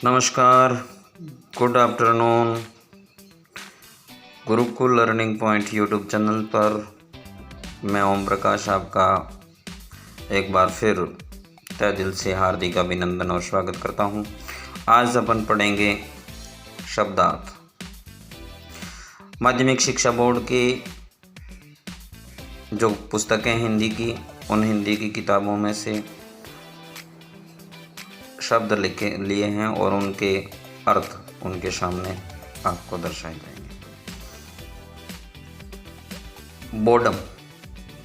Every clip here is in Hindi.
नमस्कार, good afternoon. Gurukul learning point YouTube channel पर मैं ओम प्रकाश आपका एक बार फिर तहे दिल से हार्दिक अभिनंदन और स्वागत करता हूं। आज अपन पढ़ेंगे शब्दार्थ। माध्यमिक शिक्षा बोर्ड की जो पुस्तकें हिंदी की, उन हिंदी की किताबों में से शब्द लिखे लिए हैं और उनके अर्थ उनके सामने आपको दर्शाए जाएंगे। बोर्डम,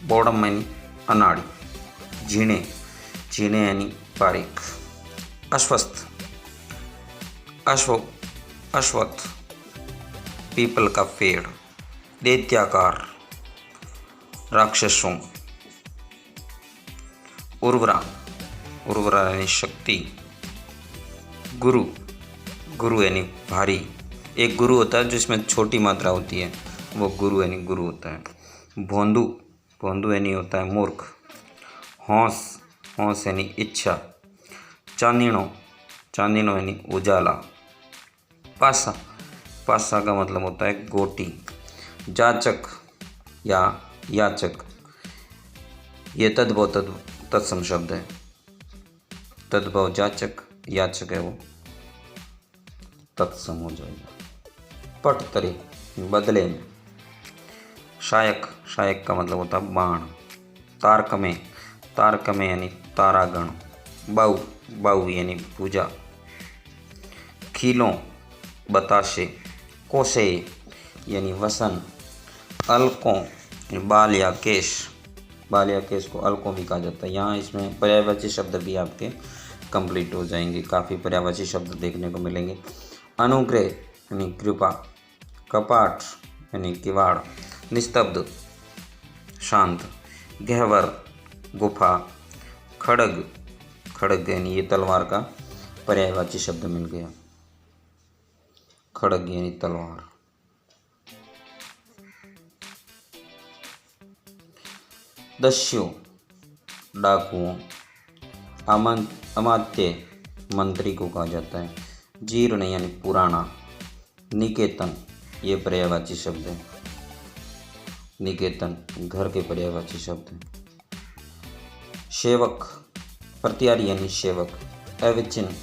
बोर्डम यानी अनाड़ी। झीणे, झीणे यानी बारीक। अश्वस्थ, अश्वत्थ पीपल का पेड़। दैत्याकार, राक्षसों। उर्वरा, उर्वरा यानी शक्ति। गुरु, गुरु यानी भारी। एक गुरु होता है जिसमें छोटी मात्रा होती है, वो गुरु यानी गुरु होता है। भोंदू, भोंदू यानी होता है मूर्ख। हौस, हौस यानी इच्छा। चांदीनो, चांदीनो यानी उजाला। पासा, पासा का मतलब होता है गोटी। जाचक या याचक, ये तद्भव तत्सम शब्द है। तद्भव जाचक, याचक है वो तत्सम हो जाएगा। पटतरे, बदले में। शायक, शायक का मतलब होता है बाण। तारकमे, तारकमे यानी तारागण। बाऊ, बाऊ यानी पूजा। खीलों, बताशे। कोसे यानी वसन। अलकों, बाल या केश। बाल या केश को अलकों भी कहा जाता है। यहाँ इसमें पर्यायवाची शब्द भी आपके कंप्लीट हो जाएंगे। काफ़ी पर्यायवाची शब्द देखने को मिलेंगे। अनुग्रह यानी कृपा। कपाट यानी किवाड़। निस्तब्ध, शांत। गहवर, गुफा। खड़ग, खड़ग यानी ये तलवार का पर्यायवाची शब्द मिल गया। खड़ग यानी तलवार। दस्यु, डाकुओं। अमात्य, मंत्री को कहा जाता है। जीर्ण यानी पुराना। निकेतन, ये पर्यायवाची शब्द है। निकेतन घर के पर्यायवाची शब्द है। सेवक, प्रत्यारी यानी सेवक। अविच्छिन्न,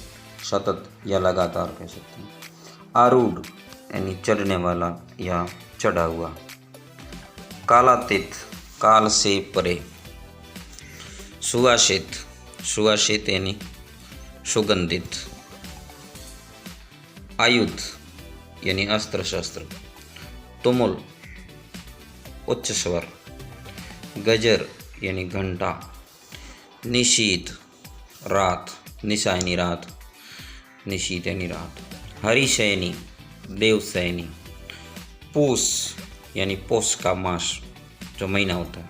सतत या लगातार कह सकते हैं। आरूढ़ यानी चढ़ने वाला या चढ़ा हुआ। कालातीत, काल से परे। सुवासित, सुवासित यानी सुगंधित। आयुध यानी अस्त्र शस्त्र। तुमुल, उच्च स्वर। गजर यानी घंटा। निशीथ, रात। निशा यानी रात, निशीथ यानी रात। हरिशयनी, देवशयनी। पूस यानी पौष का मास, जो महीना होता है।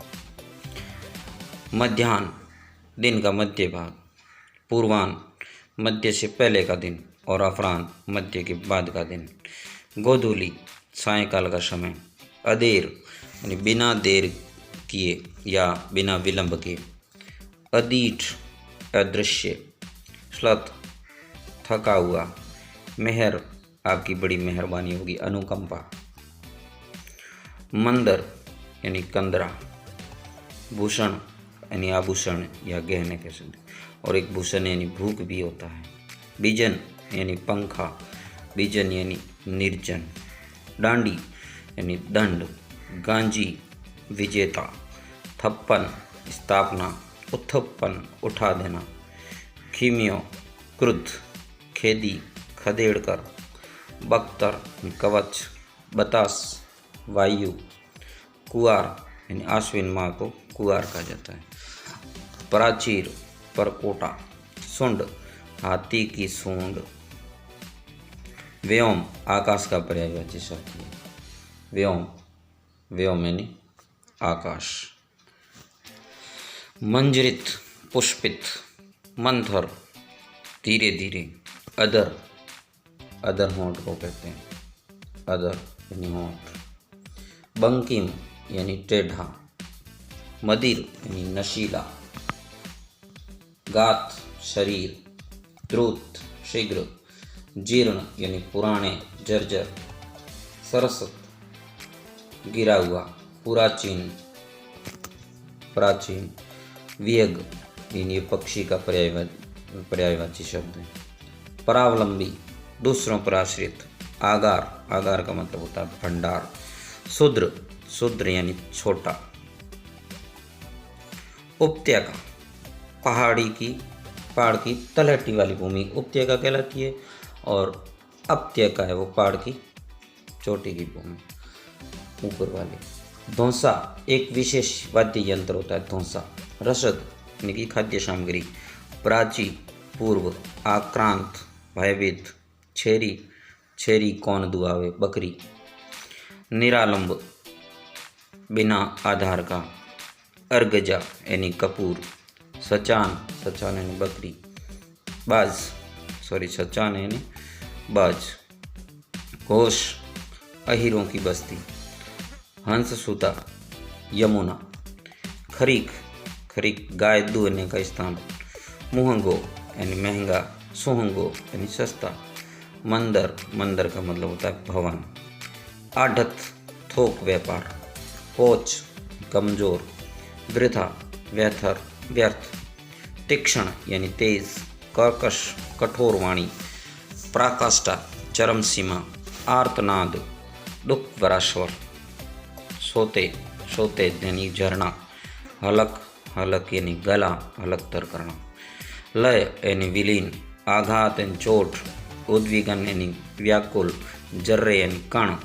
मध्याह्न, दिन का मध्य भाग। पूर्वाह्न, मध्य से पहले का दिन और अपराह्न, मध्य के बाद का दिन। गोधूली, सायंकाल का समय। अदेर यानी बिना देर किए या बिना विलंब के। अदीठ, अदृश्य। श्लथ, थका हुआ। मेहर, आपकी बड़ी मेहरबानी होगी, अनुकंपा। मंदर यानी कंदरा। भूषण यानी आभूषण या गहने कह सकते। और एक भूषण यानी भूख भी होता है। बीजन यानी पंखा। बीजन यानी निर्जन। डांडी यानी दंड। गांजी, विजेता। थप्पन, स्थापना। उत्थप्पन, उठा देना। खीमियो, क्रुद्ध। खेदी, खदेड़कर। बख्तर, कवच। बतास, वायु। कुआर यानी आश्विन माह को कुआर कहा जाता है। प्राचीर, परकोटा। सुंड, हाथी की सूंड। व्योम, आकाश का पर्यायवाची शब्द है। व्योम, व्योम यानी आकाश। मंजरित, पुष्पित। मंथर, धीरे धीरे। अदर, अदर होंठ को कहते हैं। अदर यानी होंठ। बंकिम यानी टेढ़ा। मदिर यानी नशीला। गात, शरीर। द्रुत, शीघ्र। जीर्ण यानी पुराने, जर्जर। सरसत गिरा हुआ, पुराचीन, प्राचीन। वियग यानी पक्षी का पर्यायवाची शब्द है। परावलंबी दूसरों पर आश्रित। आगार, आगार का मतलब होता है भंडार। शूद्र, शूद्र यानी छोटा। उपत्यका पहाड़ की तलहटी वाली भूमि उपत्यका कहलाती है, और अपत्यका है वो पहाड़ की चोटी की भूमि, ऊपर वाली। धौंसा एक विशेष वाद्य यंत्र होता है, धौंसा। रसद यानी कि खाद्य सामग्री। प्राची पूर्व। आक्रांत भयभीत। छेरी, छेरी कौन दुआवे, बकरी। निरालंब बिना आधार का। अर्गजा यानी कपूर। सचान, सचान यानी बकरी। बाज, सचान यानी बाज। घोष अहीरों की बस्ती। हंससुता यमुना। खरीक, खरीक गाय दुहने का स्थान। मुहंगो यानी महंगा। सुहंगो यानी सस्ता। मंदर, मंदर का मतलब होता है भवन। आढ़त थोक व्यापार। पोच कमजोर। वृथा व्यथर, व्यर्थ। तीक्ष्ण यानी तेज। कर्कश कठोर वाणी। पराकाष्ठा चरम सीमा। आर्तनाद दुख भरा स्वर। सोते, सोते यानी झरना। हलक, हलक यानी गला हलक तर करना। लय यानी विलीन। आघात यानी चोट। उद्विग्न यानी व्याकुल। जर्रे यानी कण।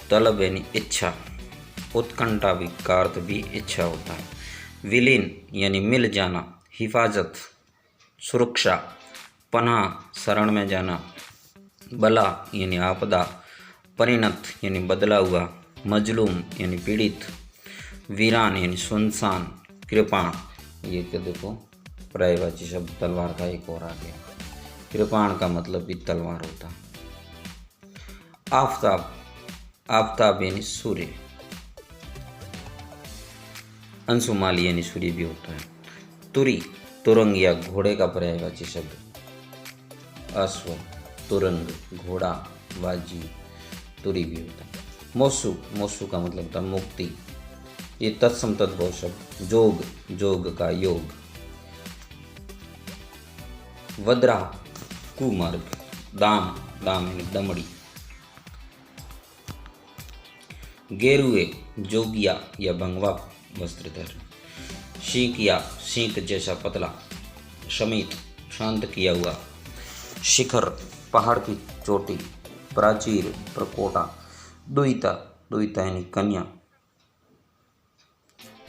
तलब यानी इच्छा। उत्कंठा भी का अर्थ भी इच्छा होता है। विलीन यानी मिल जाना। हिफाजत सुरक्षा। पनाह शरण में जाना। बला यानी आपदा। परिणत यानी बदला हुआ। मजलूम यानी पीड़ित। वीरान यानी सुनसान। कृपाण, ये तो देखो पर्यायवाची शब्द तलवार का एक और आ गया। कृपाण का मतलब भी तलवार होता। आफताब, आफताब यानी सूर्य। अंशुमाली यानी सूर्य भी होता है। तुरी, तुरंग या घोड़े का पर्यायवाची शब्द। अश्व, तुरंग, घोड़ा, बाजी, तुरी भी होता है। मोसु, मोसु का मतलब होता है मुक्ति। ये तत्सम तद्भव शब्द। जोग, जोग का योग। वद्रा कुमार्ग। दाम, दाम यानी दमड़ी। गेरुए जोगिया या भंगवा वस्त्रधर। शीक या शीक जैसा पतला। शमित शांत किया हुआ। शिखर पहाड़ की चोटी। प्राचीर प्रकोटा। दुईता, दुईता यानी कन्या,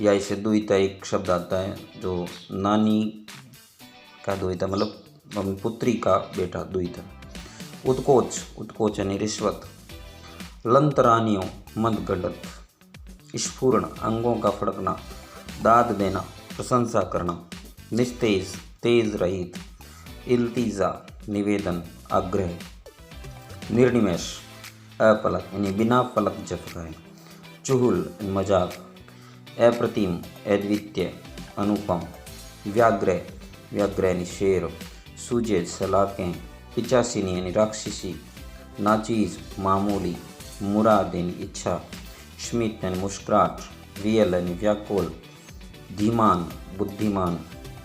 या इसे दुईता एक शब्द आता है जो नानी का दुईता मतलब अपनी पुत्री का बेटा दुईता। उत्कोच, उत्कोच यानी रिश्वत। लंतरानियों मदगढ़त। स्फूर्ण अंगों का फड़कना। दाद देना, प्रशंसा करना। निस्तेज तेज रहित। इल्तिजा निवेदन आग्रह। निर्निमेष अपलक यानी बिना पलक झपकाए। चुहुल मजाक। अप्रतिम अद्वितीय अनुपम। व्याग्रह, व्याग्रह यानी शेर। सूजे सलाखें। पिचासिनी यानी राक्षसी। नाचीज मामूली। मुराद यानी इच्छा। स्मित यानी मुस्कुराहट। वियल यानी व्याकुल। धीमान बुद्धिमान।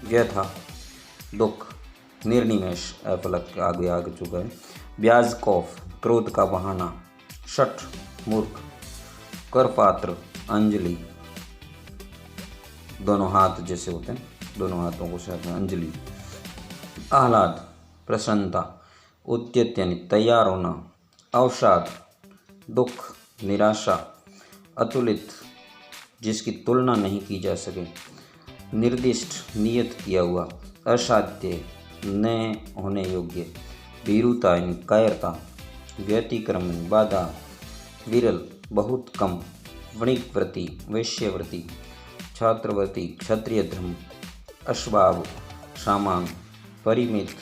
व्यथा दुख। निर्निमेष अपलक आगे आगे चुका है। ब्याज कौफ क्रोध का बहाना। शठ मूर्ख। करपात्र अंजलि, दोनों हाथ जैसे होते हैं, दोनों हाथों को साथ में अंजलि। आह्लाद प्रसन्नता। उद्यत यानी तैयार होना। अवसाद दुख निराशा। अतुलित जिसकी तुलना नहीं की जा सके। निर्दिष्ट नियत किया हुआ। असाध्य न होने योग्य। भीरुता यानी कायरता। व्यतिक्रम बाधा। विरल बहुत कम। वणिकवृत्ति वैश्यवृत्ति। छात्रवृत्ति क्षत्रिय धर्म। अश्वाब सामान्य। परिमित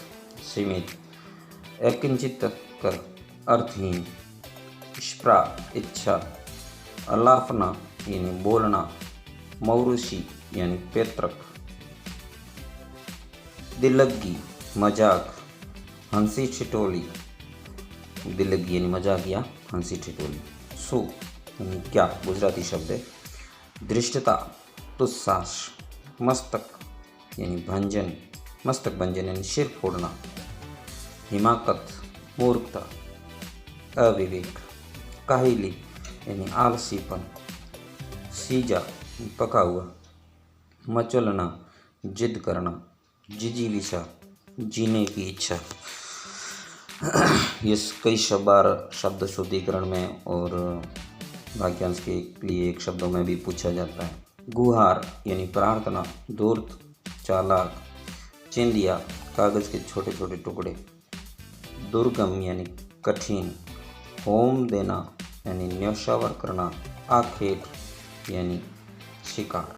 सीमित। अकिंचित कर अर्थहीन। स्प्रा इच्छा। अलाफना यानी बोलना। मौरूसी यानी पैतृक। दिलग्गी मजाक। हंसी छिटोली दिलगी यानी मजाक या हंसी ठिठोली। सु यानी क्या, गुजराती शब्द है। धृष्टता दुस्साहस। मस्तक यानी भंजन, मस्तक भंजन यानी सिर फोड़ना। हिमाकत मूर्खता, अविवेक। काहिली यानी आलसीपन। सीजा पका हुआ। मचलना जिद करना। जिजीविषा जीने की इच्छा। ये कई बार शब्द शुद्धिकरण में और वाक्यांश के लिए एक शब्दों में भी पूछा जाता है। गुहार यानी प्रार्थना। धूर्त चालाक। चिंदिया कागज के छोटे छोटे टुकड़े। दुर्गम यानी कठिन। होम देना यानी न्यौछावर करना। आखेट यानी शिकार।